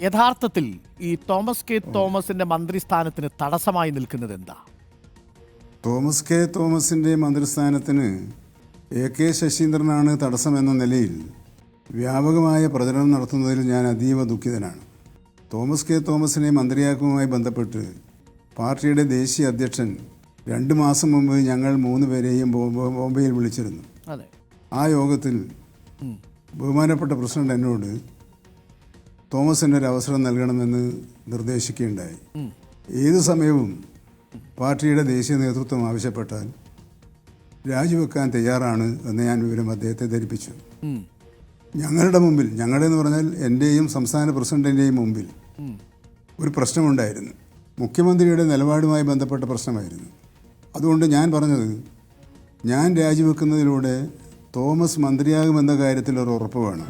യഥാർത്ഥത്തിൽ ഈ Thomas K തോമസിന്റെ മന്ത്രിസ്ഥാനത്തിന് തടസ്സമായി നിൽക്കുന്നത് എന്താ? തോമസ് കെ തോമസിൻ്റെ മന്ത്രിസ്ഥാനത്തിന് AK ശശീന്ദ്രനാണ് തടസ്സമെന്ന നിലയിൽ വ്യാപകമായ പ്രചരണം നടത്തുന്നതിൽ ഞാൻ അതീവ ദുഃഖിതനാണ്. തോമസ് കെ തോമസിനെ മന്ത്രിയാക്കുമായി ബന്ധപ്പെട്ട് പാർട്ടിയുടെ ദേശീയ അധ്യക്ഷൻ 2 മാസം മുമ്പ് ഞങ്ങൾ 3 പേരെയും ബോംബെയിൽ വിളിച്ചിരുന്നു. ആ യോഗത്തിൽ ബഹുമാനപ്പെട്ട പ്രസിഡന്റ് എന്നോട് തോമസിന് ഒരു അവസരം നൽകണമെന്ന് നിർദ്ദേശിക്കുകയുണ്ടായി. ഏത് സമയവും പാർട്ടിയുടെ ദേശീയ നേതൃത്വം ആവശ്യപ്പെട്ടാൽ രാജിവെക്കാൻ തയ്യാറാണ് എന്ന് ഞാൻ വിവരം അദ്ദേഹത്തെ ധരിപ്പിച്ചു. ഞങ്ങളുടെ മുമ്പിൽ, ഞങ്ങളെന്ന് പറഞ്ഞാൽ എൻ്റെയും സംസ്ഥാന പ്രസിഡന്റിൻ്റെയും മുമ്പിൽ ഒരു പ്രശ്നമുണ്ടായിരുന്നു. മുഖ്യമന്ത്രിയുടെ നിലപാടുമായി ബന്ധപ്പെട്ട പ്രശ്നമായിരുന്നു. അതുകൊണ്ട് ഞാൻ പറഞ്ഞത്, ഞാൻ രാജിവെക്കുന്നതിലൂടെ തോമസ് മന്ത്രിയാകുമെന്ന കാര്യത്തിൽ ഒരു ഉറപ്പ് വേണം.